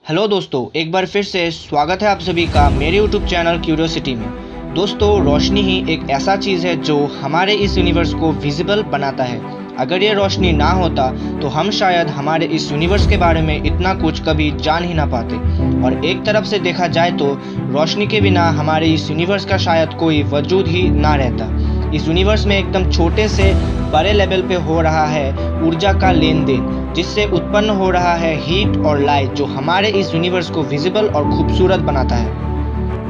Hello दोस्तों, एक बार फिर से स्वागत है आप सभी का मेरे यूट्यूब चैनल क्यूरियोसिटी में। दोस्तों, रोशनी ही एक ऐसा चीज़ है जो हमारे इस यूनिवर्स को विजिबल बनाता है। अगर ये रोशनी ना होता तो हम शायद हमारे इस यूनिवर्स के बारे में इतना कुछ कभी जान ही ना पाते। और एक तरफ से देखा जाए तो रोशनी के बिना हमारे इस यूनिवर्स का शायद कोई वजूद ही ना रहता। इस यूनिवर्स में एकदम छोटे से बड़े लेवल पे हो रहा है ऊर्जा का लेन देन, जिससे उत्पन्न हो रहा है हीट और लाइट, जो हमारे इस यूनिवर्स को विजिबल और खूबसूरत बनाता है।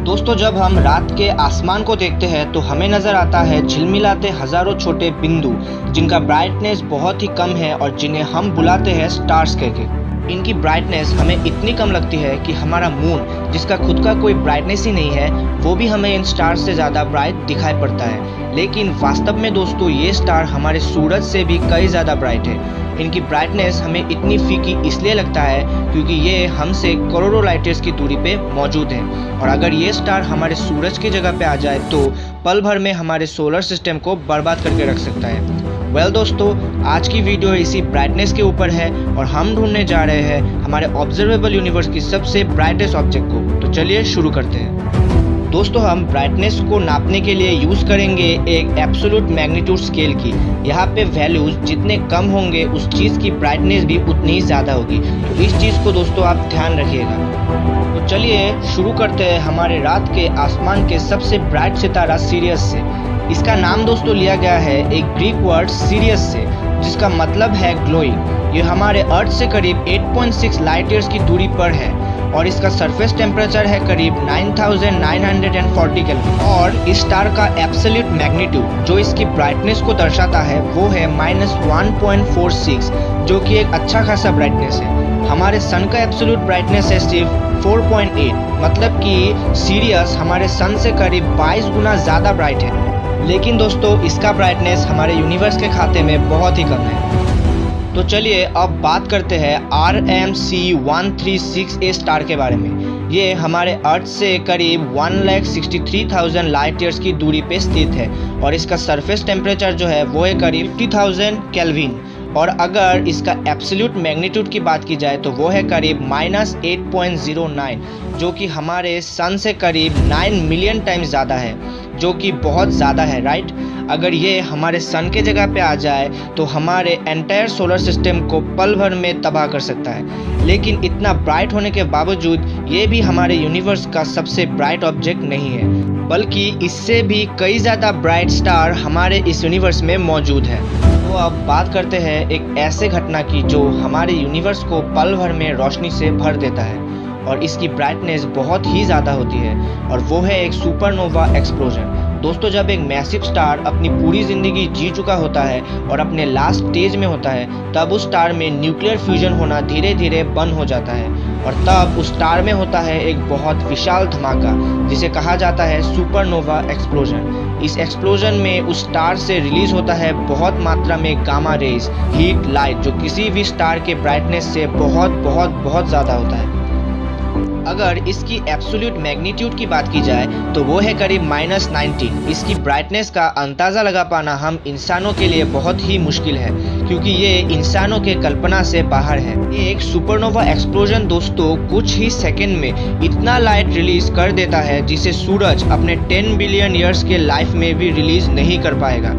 दोस्तों, जब हम रात के आसमान को देखते हैं तो हमें नजर आता है झिलमिलाते हजारों छोटे बिंदु, जिनका ब्राइटनेस बहुत ही कम है और जिन्हें हम बुलाते हैं स्टार्स कहके। इनकी ब्राइटनेस हमें इतनी कम लगती है कि हमारा मून, जिसका खुद का कोई ब्राइटनेस ही नहीं है, वो भी हमें इन स्टार्स से ज़्यादा ब्राइट दिखाई पड़ता है। लेकिन वास्तव में दोस्तों, ये स्टार हमारे सूरज से भी कई ज़्यादा ब्राइट है। इनकी ब्राइटनेस हमें इतनी फीकी इसलिए लगता है क्योंकि ये हमसे करोड़ों लाइट ईयर्स की दूरी पे मौजूद है। और अगर ये स्टार हमारे सूरज की जगह पे आ जाए तो पल भर में हमारे सोलर सिस्टम को बर्बाद करके रख सकता है। दोस्तों, आज की वीडियो इसी ब्राइटनेस के ऊपर है और हम ढूंढने जा रहे हैं हमारे ऑब्जर्वेबल यूनिवर्स की सबसे ब्राइटेस्ट ऑब्जेक्ट को। तो चलिए शुरू करते हैं। दोस्तों, हम ब्राइटनेस को नापने के लिए यूज करेंगे एक एब्सोल्यूट मैग्नीट्यूड स्केल की। यहाँ पे वैल्यूज जितने कम होंगे उस चीज की ब्राइटनेस भी उतनी ही ज्यादा होगी। तो इस चीज को दोस्तों आप ध्यान रखिएगा। तो चलिए शुरू करते हैं हमारे रात के आसमान के सबसे ब्राइट सितारा सीरियस से। इसका नाम दोस्तों लिया गया है एक ग्रीक वर्ड सीरियस से, जिसका मतलब है ग्लोइंग। ये हमारे अर्थ से करीब 8.6 लाइट ईयर्स की दूरी पर है और इसका सरफेस टेम्परेचर है करीब 9940 केल्विन। और इस स्टार का एब्सोल्यूट मैग्नीट्यूड जो इसकी ब्राइटनेस को दर्शाता है वो है -1.46, जो कि एक अच्छा खासा ब्राइटनेस है। हमारे सन का एब्सोल्यूट ब्राइटनेस है सिर्फ 4.8, मतलब कि सीरियस हमारे सन से करीब 22 गुना ज़्यादा ब्राइट है। लेकिन दोस्तों, इसका ब्राइटनेस हमारे यूनिवर्स के खाते में बहुत ही कम है। तो चलिए अब बात करते हैं RMC136A स्टार के बारे में। ये हमारे अर्थ से करीब 1,63,000 लाइट ईयर्स की दूरी पे स्थित है और इसका सरफेस टेम्परेचर जो है वो है करीब 50,000 केल्विन। और अगर इसका एब्सोल्यूट मैग्नीट्यूड की बात की जाए तो वो है करीब -8.09, जो कि हमारे सन से करीब 9 मिलियन टाइम्स ज़्यादा है, जो कि बहुत ज़्यादा है, राइट। अगर ये हमारे सन के जगह पे आ जाए तो हमारे एंटायर सोलर सिस्टम को पल भर में तबाह कर सकता है। लेकिन इतना ब्राइट होने के बावजूद ये भी हमारे यूनिवर्स का सबसे ब्राइट ऑब्जेक्ट नहीं है, बल्कि इससे भी कई ज़्यादा ब्राइट स्टार हमारे इस यूनिवर्स में मौजूद है। तो अब बात करते हैं एक ऐसे घटना की जो हमारे यूनिवर्स को पल भर में रोशनी से भर देता है और इसकी ब्राइटनेस बहुत ही ज़्यादा होती है, और वो है एक सुपरनोवा एक्सप्लोजन। दोस्तों, जब एक मैसिव स्टार अपनी पूरी ज़िंदगी जी चुका होता है और अपने लास्ट स्टेज में होता है, तब उस स्टार में न्यूक्लियर फ्यूजन होना धीरे धीरे बंद हो जाता है और तब उस स्टार में होता है एक बहुत विशाल धमाका, जिसे कहा जाता है सुपरनोवा एक्सप्लोजन। इस एक्सप्लोजन में उस स्टार से रिलीज होता है बहुत मात्रा में गामा रेज, हीट, लाइट, जो किसी भी स्टार के ब्राइटनेस से बहुत बहुत बहुत ज़्यादा होता है। अगर इसकी एब्सोल्यूट मैग्नीट्यूड की बात की जाए तो वो है करीब -19। इसकी ब्राइटनेस का अंदाज़ा लगा पाना हम इंसानों के लिए बहुत ही मुश्किल है, क्योंकि ये इंसानों के कल्पना से बाहर है। एक सुपरनोवा एक्सप्लोजन दोस्तों कुछ ही सेकंड में इतना लाइट रिलीज कर देता है जिसे सूरज अपने 10 बिलियन ईयर्स के लाइफ में भी रिलीज नहीं कर पाएगा।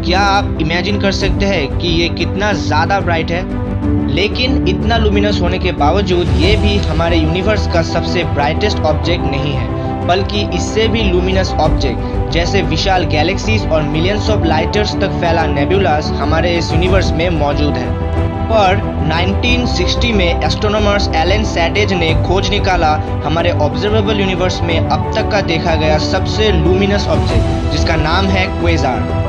क्या आप इमेजिन कर सकते हैं कि ये कितना ज़्यादा ब्राइट है? लेकिन इतना लुमिनस होने के बावजूद ये भी हमारे यूनिवर्स का सबसे ब्राइटेस्ट ऑब्जेक्ट नहीं है, बल्कि इससे भी लुमिनस ऑब्जेक्ट जैसे विशाल गैलेक्सीज और मिलियंस ऑफ लाइट ईयर्स तक फैला नेबुलास हमारे इस यूनिवर्स में मौजूद है। पर 1960 में एस्ट्रोनॉमर्स एलन सैडेज ने खोज निकाला हमारे ऑब्जर्वेबल यूनिवर्स में अब तक का देखा गया सबसे लुमिनस ऑब्जेक्ट, जिसका नाम है क्वेजार।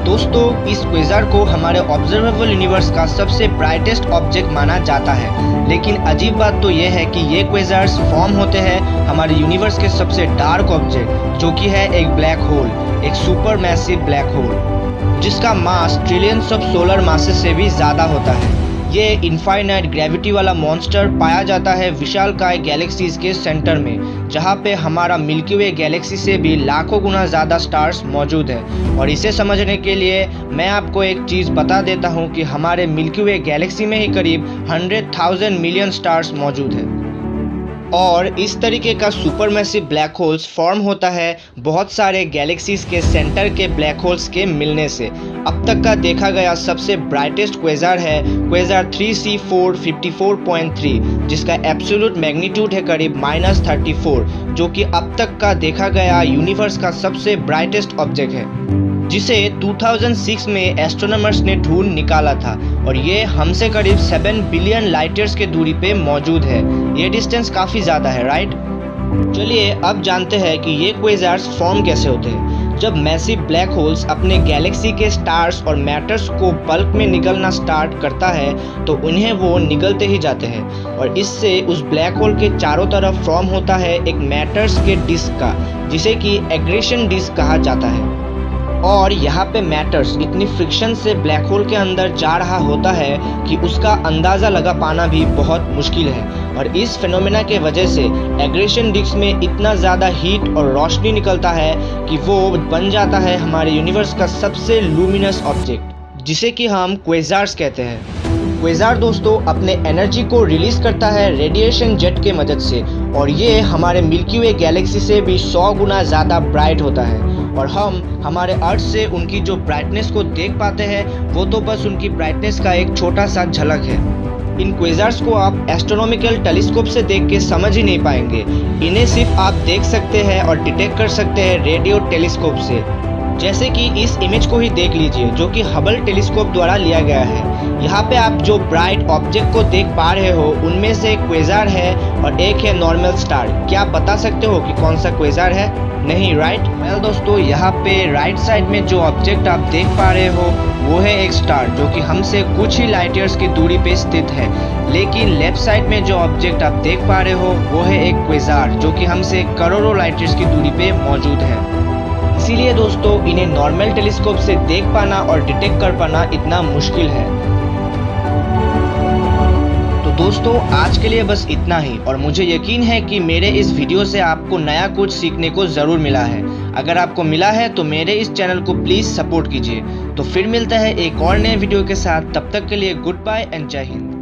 दोस्तों, इस क्वेजार को हमारे ऑब्जर्वेबल यूनिवर्स का सबसे ब्राइटेस्ट ऑब्जेक्ट माना जाता है। लेकिन अजीब बात तो यह है कि ये क्वेजार्स फॉर्म होते हैं हमारे यूनिवर्स के सबसे डार्क ऑब्जेक्ट, जो कि है एक ब्लैक होल, एक सुपर मैसिव ब्लैक होल, जिसका मास ट्रिलियंस ऑफ सोलर मासेस से भी ज़्यादा होता है। ये इनफाइनाइट ग्रेविटी वाला मॉन्स्टर पाया जाता है विशालकाय गैलेक्सीज के सेंटर में, जहाँ पे हमारा मिल्की वे गैलेक्सी से भी लाखों गुना ज़्यादा स्टार्स मौजूद है। और इसे समझने के लिए मैं आपको एक चीज़ बता देता हूँ कि हमारे मिल्की वे गैलेक्सी में ही करीब 100,000 मिलियन स्टार्स मौजूद है। और इस तरीके का सुपरमैसिव ब्लैक होल्स फॉर्म होता है बहुत सारे गैलेक्सीज के सेंटर के ब्लैक होल्स के मिलने से। अब तक का देखा गया सबसे ब्राइटेस्ट क्वेजार है क्वेजार 3C4 54.3, जिसका एब्सोल्यूट मैग्नीट्यूड है करीब -34, जो कि अब तक का देखा गया यूनिवर्स का सबसे ब्राइटेस्ट ऑब्जेक्ट है, जिसे 2006 में एस्ट्रोनॉमर्स ने ढूंढ निकाला था और ये हमसे करीब 7 बिलियन लाइट ईयर्स की दूरी पे मौजूद है। ये डिस्टेंस काफ़ी ज़्यादा है, राइट? चलिए अब जानते हैं कि ये क्वेजार्स फॉर्म कैसे होते हैं। जब मैसिव ब्लैक होल्स अपने गैलेक्सी के स्टार्स और मैटर्स को बल्क में निकलना स्टार्ट करता है तो उन्हें वो निकलते ही जाते हैं और इससे उस ब्लैक होल के चारों तरफ फॉर्म होता है एक मैटर्स के डिस्क का, जिसे कि एग्रेशन डिस्क कहा जाता है। और यहाँ पे मैटर्स इतनी फ्रिक्शन से ब्लैक होल के अंदर जा रहा होता है कि उसका अंदाज़ा लगा पाना भी बहुत मुश्किल है और इस फिनोमेना के वजह से एग्रेशन डिस्क में इतना ज़्यादा हीट और रोशनी निकलता है कि वो बन जाता है हमारे यूनिवर्स का सबसे लूमिनस ऑब्जेक्ट, जिसे कि हम क्वेजार्स कहते हैं। क्वेजार दोस्तों अपने एनर्जी को रिलीज करता है रेडिएशन जेट के मदद से और ये हमारे मिल्की वे गैलेक्सी से भी 100 गुना ज़्यादा ब्राइट होता है और हम हमारे अर्थ से उनकी जो ब्राइटनेस को देख पाते हैं वो तो बस उनकी ब्राइटनेस का एक छोटा सा झलक है। इन क्वेजार्स को आप एस्ट्रोनॉमिकल टेलीस्कोप से देख के समझ ही नहीं पाएंगे, इन्हें सिर्फ आप देख सकते हैं और डिटेक्ट कर सकते हैं रेडियो टेलीस्कोप से। जैसे कि इस इमेज को ही देख लीजिए जो कि हबल टेलीस्कोप द्वारा लिया गया है। यहाँ पे आप जो ब्राइट ऑब्जेक्ट को देख पा रहे हो उनमें से एक क्वेजार है और एक है नॉर्मल स्टार। क्या आप बता सकते हो कि कौन सा क्वेजार है? नहीं, राइट? वेल दोस्तों, यहाँ पे राइट साइड में जो ऑब्जेक्ट आप देख पा रहे हो वो है एक स्टार जो कि हमसे कुछ ही लाइट ईयर्स की दूरी पे स्थित है, लेकिन लेफ्ट साइड में जो ऑब्जेक्ट आप देख पा रहे हो वो है एक क्वेजार जो कि हमसे करोड़ों लाइट ईयर्स की दूरी पे मौजूद है। इसीलिए दोस्तों इन्हें नॉर्मल टेलीस्कोप से देख पाना और डिटेक्ट कर पाना इतना मुश्किल है। तो दोस्तों आज के लिए बस इतना ही और मुझे यकीन है कि मेरे इस वीडियो से आपको नया कुछ सीखने को ज़रूर मिला है। अगर आपको मिला है तो मेरे इस चैनल को प्लीज़ सपोर्ट कीजिए। तो फिर मिलता है एक और नए वीडियो के साथ, तब तक के लिए गुड बाय एंड जय हिंद।